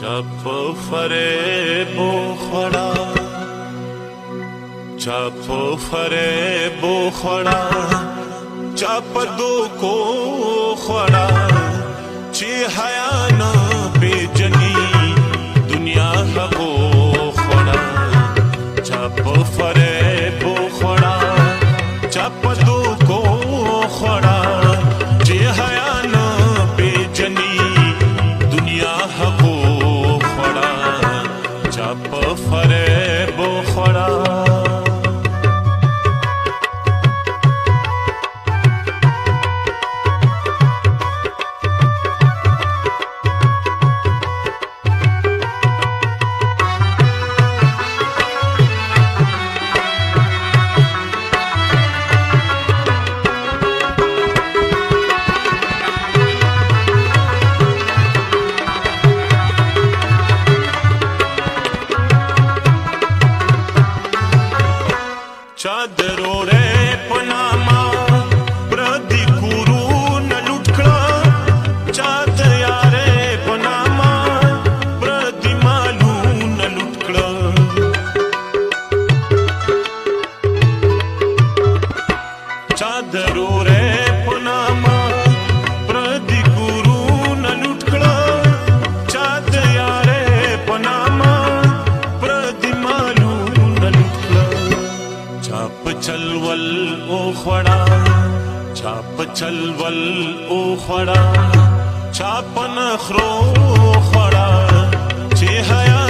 چپ فریبو خړا چپ فریبو خړا چپ دوکو خړا چې حیا نه پیجنی دنیا هغو خړا چپ فریبو خړا چپ دوکو خړا چې حیا نه پیجنی دنیا هغو چپ فریبو خړا चादरो रे पनामा प्रदी कुरू न लुटकड़ा चाद यारे पनामा प्रदी मालू न लुटकड़ा चादरो रे पनामा प्रदी कुरू न लुटकड़ा चाद यारे पनामा प्रदी मालू न लुटकड़ा चाप चलवल ओ खड़ा चाप चलवल ओ खड़ा चाप नखरो खड़ा चे हया